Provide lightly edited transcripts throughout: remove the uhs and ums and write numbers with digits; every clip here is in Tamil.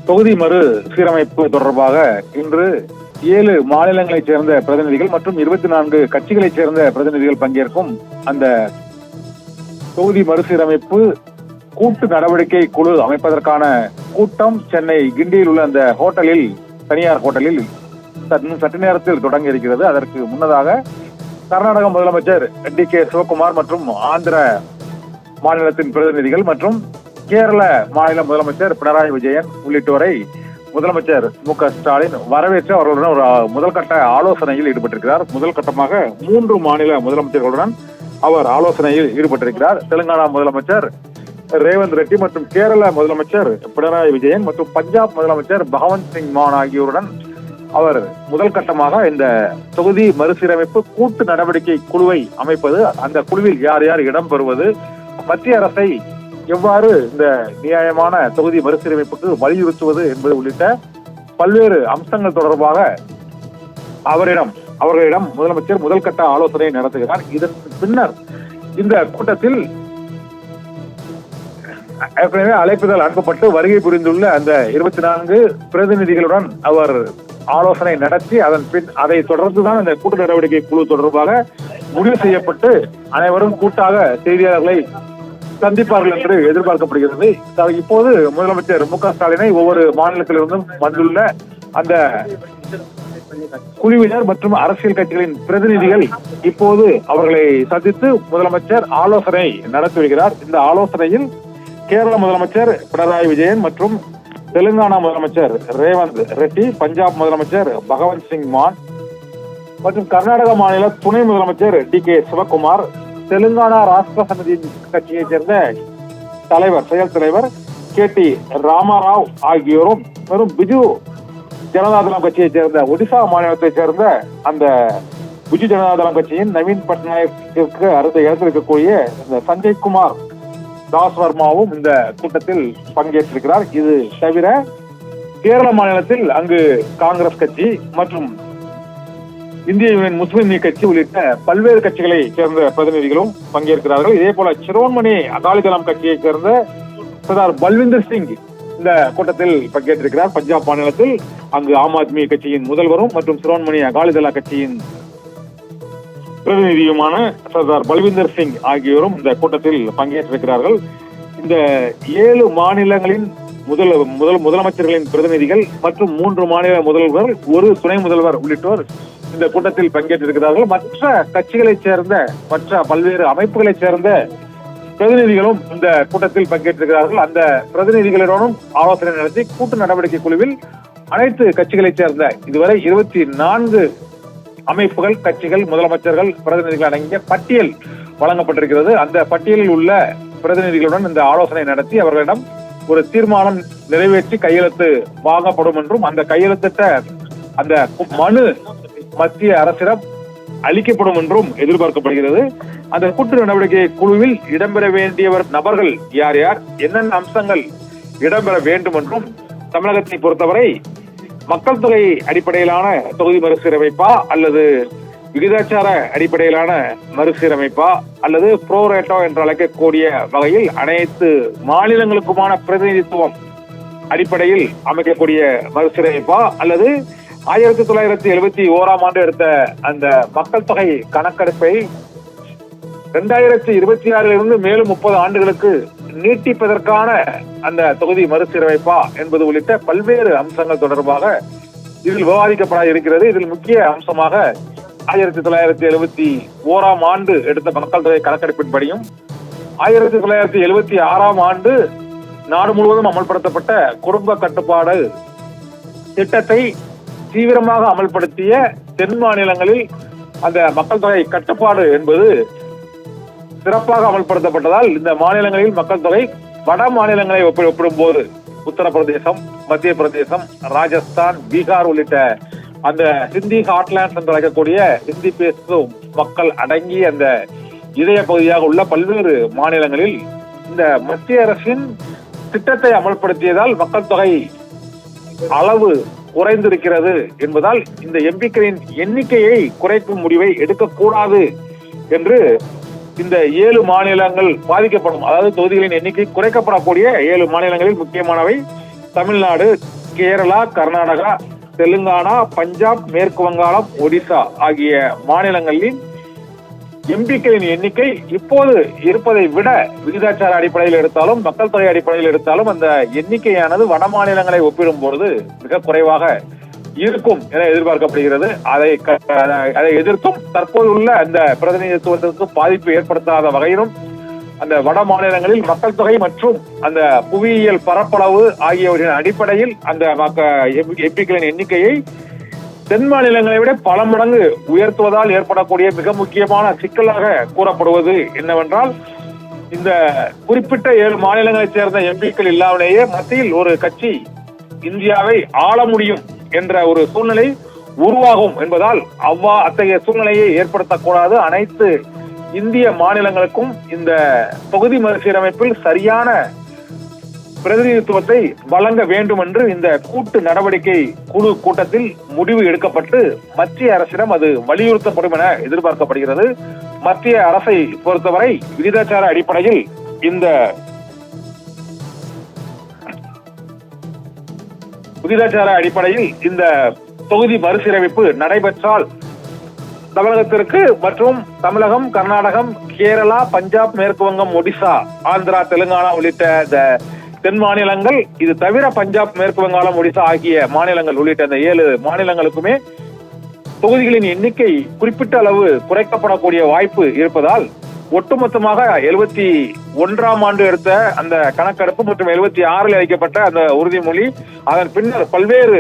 தொகுதி மறு சீரமைப்பு தொடர்பாக இன்று 7 மாநிலங்களைச் சேர்ந்த பிரதிநிதிகள் மற்றும் 24 கட்சிகளைச் சேர்ந்த பிரதிநிதிகள் பங்கேற்கும் அந்த தொகுதி மறுசீரமைப்பு கூட்டு நடவடிக்கை குழு அமைப்பதற்கான கூட்டம் சென்னை கிண்டியில் உள்ள அந்த தனியார் ஹோட்டலில் சற்று நேரத்தில் தொடங்கி இருக்கிறது. அதற்கு முன்னதாக கர்நாடக முதலமைச்சர் டி.கே. சிவகுமார் மற்றும் ஆந்திர மாநிலத்தின் பிரதிநிதிகள் மற்றும் கேரள மாநில முதலமைச்சர் பினராயி விஜயன் உள்ளிட்டோரை முதலமைச்சர் மு.க. ஸ்டாலின் வரவேற்று அவர்களுடன் ஒரு முதல்கட்ட ஆலோசனையில் ஈடுபட்டிருக்கிறார். முதல் கட்டமாக 3 மாநில முதலமைச்சர்களுடன் அவர் ஆலோசனையில் ஈடுபட்டிருக்கிறார். தெலுங்கானா முதலமைச்சர் ரேவந்த் ரெட்டி மற்றும் கேரள முதலமைச்சர் பினராயி விஜயன் மற்றும் பஞ்சாப் முதலமைச்சர் பகவந்த் சிங் மான் ஆகியோருடன் அவர் முதல் கட்டமாக இந்த தொகுதி மறுசீரமைப்பு கூட்டு நடவடிக்கை குழுவை அமைப்பது, அந்த குழுவில் யார் யார் இடம்பெறுவது, மத்திய அரசை எவ்வாறு இந்த நியாயமான தொகுதி மறுசீரமைப்புக்கு வலியுறுத்துவது என்பது உள்ளிட்ட பல்வேறு அம்சங்கள் தொடர்பாக அவர்களிடம் முதலமைச்சர் முதல் கட்ட ஆலோசனை நடத்துகிறார். இதன் பின்னர் இந்த கூட்டத்தில் ஏற்கனவே அழைப்புதல் அனுப்பப்பட்டு வருகை புரிந்துள்ள அந்த 24 பிரதிநிதிகளுடன் அவர் ஆலோசனை நடத்தி அதை தொடர்ந்துதான் இந்த கூட்டு நடவடிக்கை குழு தொடர்பாக முடிவு செய்யப்பட்டு அனைவரும் கூட்டாக செய்தியாளர்களை சந்திப்பார்கள் என்று எதிர்பார்க்கப்படுகிறது. இப்போது முதலமைச்சர் மு.க. ஸ்டாலினை ஒவ்வொரு மாநிலத்திலிருந்தும் வந்துள்ள அந்த குழுவினர் மற்றும் அரசியல் கட்சிகளின் பிரதிநிதிகள் இப்போது அவர்களை சந்தித்து முதலமைச்சர் ஆலோசனை நடத்தி வருகிறார். இந்த ஆலோசனையில் கேரள முதலமைச்சர் பினராயி விஜயன் மற்றும் தெலுங்கானா முதலமைச்சர் ரேவந்த் ரெட்டி, பஞ்சாப் முதலமைச்சர் பகவந்த் சிங் மான் மற்றும் கர்நாடக மாநில துணை முதலமைச்சர் டி.கே. சிவகுமார், தெலுங்கானா ராஷ்டிர சமிதி கட்சியைச் சேர்ந்த செயல் தலைவர் கே.டி. ராமாராவ் ஆகியோரும் வெறும் பிஜு ஜனதாதளம் கட்சியைச் சேர்ந்த ஒடிசா மாநிலத்தைச் சேர்ந்த அந்த பிஜு ஜனதாதளம் கட்சியின் நவீன் பட்நாயக்கிற்கு அடுத்த இடத்தில் இருக்கக்கூடிய இந்த சஞ்சய் குமார் தாஸ் வர்மாவும் இந்த கூட்டத்தில் பங்கேற்றிருக்கிறார். இது தவிர கேரள மாநிலத்தில் அங்கு காங்கிரஸ் கட்சி மற்றும் இந்திய யூனியன் முஸ்லிம் லீக் கட்சி உள்ளிட்ட பல்வேறு கட்சிகளை சேர்ந்த பிரதிநிதிகளும் பங்கேற்கிறார்கள். இதே போல சிரோன்மணி அகாலிதளம் கட்சியைச் சேர்ந்த சர்தார் பல்விந்தர் சிங் இந்த கூட்டத்தில் பங்கேற்றிருக்கிறார். பஞ்சாப் மாநிலத்தில் அங்கு ஆம் ஆத்மி கட்சியின் முதல்வரும் மற்றும் சிரோன்மணி அகாலிதள கட்சியின் பிரதிநிதியுமான சர்தார் பல்விந்தர் சிங் ஆகியோரும் இந்த கூட்டத்தில் பங்கேற்றிருக்கிறார்கள். இந்த 7 மாநிலங்களின் முதலமைச்சர்களின் பிரதிநிதிகள் மற்றும் 3 மாநில முதல்வர், ஒரு துணை முதல்வர் உள்ளிட்டோர் இந்த கூட்டத்தில் பங்கேற்றிருக்கிறார்கள். மற்ற கட்சிகளைச் சேர்ந்த மற்ற பல்வேறு அமைப்புகளைச் சேர்ந்த பிரதிநிதிகளும் இந்த கூட்டத்தில் பங்கேற்றிருக்கிறார்கள். அந்த பிரதிநிதிகளுடனும் ஆலோசனை நடத்தி கூட்டு நடவடிக்கை குழுவில் அனைத்து கட்சிகளைச் சேர்ந்த இதுவரை 24 அமைப்புகள், கட்சிகள், முதலமைச்சர்கள், பிரதிநிதிகள் அடங்கிய பட்டியல் வழங்கப்பட்டிருக்கிறது. அந்த பட்டியலில் உள்ள பிரதிநிதிகளுடன் இந்த ஆலோசனை நடத்தி அவர்களிடம் ஒரு தீர்மானம் நிறைவேற்றி கையெழுத்து வாங்கப்படும் என்றும் அந்த கையெழுத்திட்ட அந்த மனு மத்திய அரசிடம் அளிக்கப்படும் என்றும் எதிர்பார்க்கப்படுகிறது. அந்த கூட்டு நடவடிக்கை குழுவில் இடம்பெற வேண்டியவர் நபர்கள் யார் யார், என்னென்ன அம்சங்கள் இடம்பெற வேண்டும் என்றும் தமிழகத்தை பொறுத்தவரை மக்கள் தொகை அடிப்படையிலான தொகுதி மறுசீரமைப்பா அல்லது விகிதாச்சார அடிப்படையிலான மறுசீரமைப்பா அல்லது ப்ரோரேட்டோ என்று அழைக்கக்கூடிய வகையில் அனைத்து மாநிலங்களுக்குமான பிரதிநிதித்துவம் அடிப்படையில் அமைக்கக்கூடிய மறுசீரமைப்பா அல்லது 1971ஆம் ஆண்டு எடுத்த அந்த மக்கள் தொகை கணக்கெடுப்பை 2026 மேலும் 30 ஆண்டுகளுக்கு நீட்டிப்பதற்கான அந்த தொகுதி மறுசீரமைப்பா என்பது உள்ளிட்ட பல்வேறு அம்சங்கள் தொடர்பாக இதில் விவாதிக்கப்பட இருக்கிறது. இதில் முக்கிய அம்சமாக 1971ஆம் ஆண்டு எடுத்த மக்கள் தொகை கணக்கெடுப்பின்படியும் 1976ஆம் ஆண்டு நாடு முழுவதும் அமல்படுத்தப்பட்ட குடும்ப கட்டுப்பாடு திட்டத்தை தீவிரமாக அமல்படுத்திய தென் மாநிலங்களில் அந்த மக்கள் தொகை கட்டுப்பாடு என்பது சிறப்பாக அமல்படுத்தப்பட்டதால் இந்த மாநிலங்களில் மக்கள் தொகை வட மாநிலங்களை ஒப்பிடும் போது உத்தரப்பிரதேசம், மத்திய பிரதேசம், ராஜஸ்தான், பீகார் உள்ளிட்ட அந்த ஹிந்தி ஹாட்லேண்ட்ஸ் என்று அழைக்கக்கூடிய ஹிந்தி பேசும் மக்கள் அடங்கிய அந்த இதய பகுதியாக உள்ள பல்வேறு மாநிலங்களில் இந்த மத்திய அரசின் திட்டத்தை அமல்படுத்தியதால் மக்கள் தொகை அளவு குறைந்திருக்கிறது என்பதால் இந்த எம்பிக்களின் எண்ணிக்கையை குறைக்கும் முடிவை எடுக்கக்கூடாது என்று இந்த 7 மாநிலங்கள் பாதிக்கப்படும், அதாவது தொகுதிகளின் எண்ணிக்கை குறைக்கப்படக்கூடிய 7 மாநிலங்களில் முக்கியமானவை தமிழ்நாடு, கேரளா, கர்நாடகா, தெலுங்கானா, பஞ்சாப், மேற்கு வங்காளம், ஒடிசா ஆகிய மாநிலங்களில் எம்பிக்களின் எண்ணிக்கை இப்போது இருப்பதை விட விகிதாச்சார அடிப்படையில் எடுத்தாலும் மக்கள் தொகை அடிப்படையில் எடுத்தாலும் அந்த எண்ணிக்கையானது வட மாநிலங்களை ஒப்பிடும் பொழுது மிக குறைவாக இருக்கும் என எதிர்பார்க்கப்படுகிறது. அதை எதிர்த்தும் தற்போது உள்ள அந்த பிரதிநிதித்துவத்திற்கு பாதிப்பு ஏற்படுத்தாத வகையிலும் அந்த வட மாநிலங்களில் மக்கள் தொகை மற்றும் அந்த புவியியல் பரப்பளவு ஆகியவற்றின் அடிப்படையில் அந்த எம்பிக்களின் எண்ணிக்கையை தென் மாநிலங்களை விட பல மடங்கு உயர்த்துவதால் ஏற்படக்கூடிய மிக முக்கியமான சிக்கலாக கூறப்படுவது என்னவென்றால், இந்த குறிப்பிட்ட 7 மாநிலங்களைச் சேர்ந்த எம்பிக்கள் இல்லாமலேயே மத்தியில் ஒரு கட்சி இந்தியாவை ஆள முடியும் என்ற ஒரு சூழ்நிலை உருவாகும் என்பதால் அத்தகைய சூழ்நிலையை ஏற்படுத்தக்கூடாது. அனைத்து இந்திய மாநிலங்களுக்கும் இந்த தொகுதி மறுசீரமைப்பில் சரியான பிரதிநிதித்துவத்தை வழங்க வேண்டும் என்று இந்த கூட்டு நடவடிக்கை குழு கூட்டத்தில் முடிவு எடுக்கப்பட்டு மத்திய அரசிடம் அது வலியுறுத்தப்படும் என எதிர்பார்க்கப்படுகிறது. மத்திய அரசை பொறுத்தவரை விகிதாச்சார அடிப்படையில் இந்த தொகுதி மறுசீரமைப்பு நடைபெற்றால் தமிழகத்திற்கு மற்றும் தமிழகம், கர்நாடகம், கேரளா, பஞ்சாப், மேற்கு வங்கம், ஒடிசா, ஆந்திரா, தெலுங்கானா உள்ளிட்ட தென் மாநிலங்கள், இது தவிர பஞ்சாப், மேற்கு வங்காளம், ஒடிசா ஆகிய மாநிலங்கள் உள்ளிட்ட அந்த 7 மாநிலங்களுக்குமே தொகுதிகளின் எண்ணிக்கை குறிப்பிட்ட அளவு குறைக்கப்படக்கூடிய வாய்ப்பு இருப்பதால் ஒட்டுமொத்தமாக 71ஆம் ஆண்டு எடுத்த அந்த கணக்கெடுப்பு மற்றும் 76 அளிக்கப்பட்ட அந்த உறுதிமொழி, அதன் பின்னர் பல்வேறு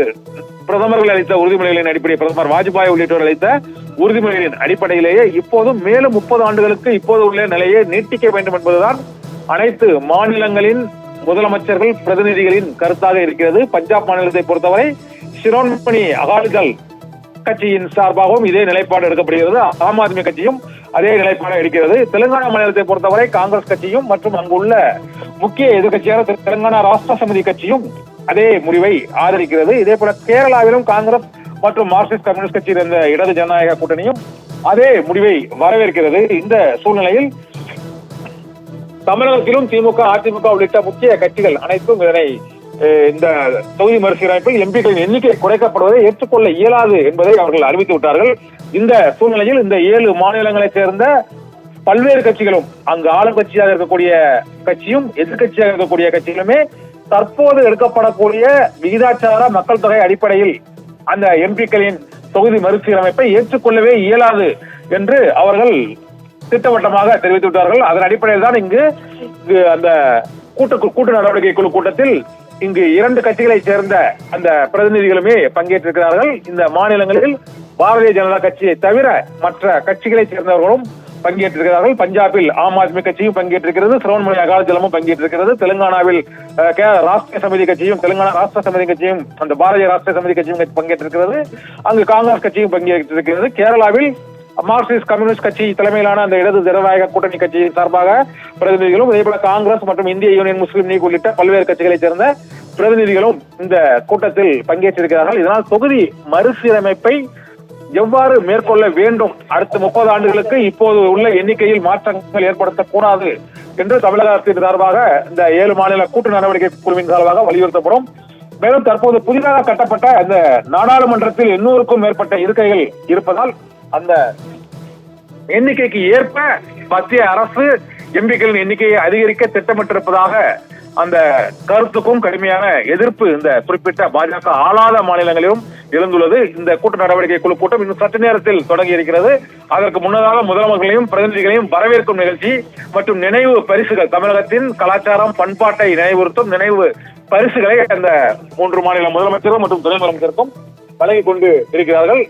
பிரதமர்கள் அளித்த உறுதிமொழிகளின் அடிப்படையில் பிரதமர் வாஜ்பாய் உள்ளிட்டோர் அளித்த உறுதிமொழிகளின் அடிப்படையிலேயே இப்போதும் மேலும் 30 ஆண்டுகளுக்கு இப்போது உள்ள நிலையை நீட்டிக்க வேண்டும் என்பதுதான் அனைத்து மாநிலங்களின் முதலமைச்சர்கள் பிரதிநிதிகளின் கருத்தாக இருக்கிறது. பஞ்சாப் மாநிலத்தை பொறுத்தவரை சிரோன்மணி அகாலிதள் கட்சியின் சார்பாகவும் இதே நிலைப்பாடு எடுக்கப்படுகிறது. ஆம் ஆத்மி கட்சியும் அதே நிலைப்பாடு எடுக்கிறது. தெலுங்கானா மாநிலத்தை பொறுத்தவரை காங்கிரஸ் கட்சியும் மற்றும் அங்குள்ள முக்கிய எதிர்கட்சியான தெலுங்கானா ராஷ்டிர சமிதி கட்சியும் அதே முடிவை ஆதரிக்கிறது. இதே போல கேரளாவிலும் காங்கிரஸ் மற்றும் மார்க்சிஸ்ட் கம்யூனிஸ்ட் கட்சியின் இந்த இடது ஜனநாயக கூட்டணியும் அதே முடிவை வரவேற்கிறது. இந்த சூழ்நிலையில் தமிழகத்திலும் திமுக, அதிமுக உள்ளிட்ட முக்கிய கட்சிகள் அனைத்தும் இந்த தொகுதி மறுசீரமைப்பில் எம்பிக்களின் எண்ணிக்கை குறைக்கப்படுவதை ஏற்றுக்கொள்ள இயலாது என்பதை அவர்கள் அறிவித்து விட்டார்கள். இந்த சூழ்நிலையில் இந்த 7 மாநிலங்களைச் சேர்ந்த பல்வேறு கட்சிகளும், அங்கு ஆளும் கட்சியாக இருக்கக்கூடிய கட்சியும் எதிர்கட்சியாக இருக்கக்கூடிய கட்சிகளுமே தற்போது எடுக்கப்படக்கூடிய விகிதாச்சார மக்கள் தொகை அடிப்படையில் அந்த எம்பிக்களின் தொகுதி மறுசீரமைப்பை ஏற்றுக்கொள்ளவே இயலாது என்று அவர்கள் திட்டவட்டமாக தெரிவித்து விட்டார்கள். அதன் அடிப்படையில் தான் இங்கு அந்த கூட்டு நடவடிக்கை குழு கூட்டத்தில் இங்கு 2 கட்சிகளைச் சேர்ந்த அந்த பிரதிநிதிகளுமே பங்கேற்றிருக்கிறார்கள். இந்த மாநிலங்களில் பாரதிய ஜனதா கட்சியை தவிர மற்ற கட்சிகளைச் சேர்ந்தவர்களும் பங்கேற்றிருக்கிறார்கள். பஞ்சாபில் ஆம் ஆத்மி கட்சியும் பங்கேற்றிருக்கிறது, சிரோன்மணி அகாலிதளமும் பங்கேற்றிருக்கிறது. தெலுங்கானாவில் ராஷ்டிரிய சமிதி கட்சியும், தெலுங்கானா ராஷ்டிர சமிதி கட்சியும், அந்த பாரதிய ராஷ்டிரிய சமிதி கட்சியும் பங்கேற்றிருக்கிறது. அங்கு காங்கிரஸ் கட்சியும் பங்கேற்றிருக்கிறது. கேரளாவில் மார்க்சிஸ்ட் கம்யூனிஸ்ட் கட்சி தலைமையிலான அந்த இடது ஜனநாயக கூட்டணி கட்சியின் சார்பாக பிரதிநிதிகளும், இதேபோல காங்கிரஸ் மற்றும் இந்திய யூனியன் முஸ்லீம் லீக் உள்ளிட்ட பல்வேறு கட்சிகளைச் சேர்ந்த பிரதிநிதிகளும் இந்த கூட்டத்தில் பங்கேற்றிருக்கிறார்கள். இதனால் தொகுதி மறுசீரமைப்பை எவ்வாறு மேற்கொள்ள வேண்டும், அடுத்த 30 ஆண்டுகளுக்கு இப்போது உள்ள எண்ணிக்கையில் மாற்றங்கள் ஏற்படுத்தக்கூடாது என்று தமிழக அரசின் சார்பாக இந்த 7 மாநில கூட்டு நடவடிக்கை குழுவின் சார்பாக வலியுறுத்தப்படும். மேலும் தற்போது புதிதாக கட்டப்பட்ட அந்த நாடாளுமன்றத்தில் 800க்கும் மேற்பட்ட இருக்கைகள் இருப்பதால் அந்த எண்ணிக்கைக்கு ஏற்ப மத்திய அரசு எம்பிக்களின் எண்ணிக்கையை அதிகரிக்க திட்டமிட்டிருப்பதாக அந்த கருத்துக்கும் கடுமையான எதிர்ப்பு இந்த குறிப்பிட்ட பாஜக ஆளாத மாநிலங்களிலும் எழுந்துள்ளது. இந்த கூட்டு நடவடிக்கை குழு கூட்டம் இன்னும் சற்று நேரத்தில் தொடங்கி இருக்கிறது. அதற்கு முன்னதாக முதலமைச்சர்களையும் பிரதிநிதிகளையும் வரவேற்கும் நிகழ்ச்சி மற்றும் நினைவு பரிசுகள், தமிழகத்தின் கலாச்சாரம் பண்பாட்டை நினைவுறுத்தும் நினைவு பரிசுகளை அந்த 3 மாநில முதலமைச்சரும் மற்றும் துணை முதலமைச்சருக்கும் வழங்கிக் கொண்டு இருக்கிறார்கள்.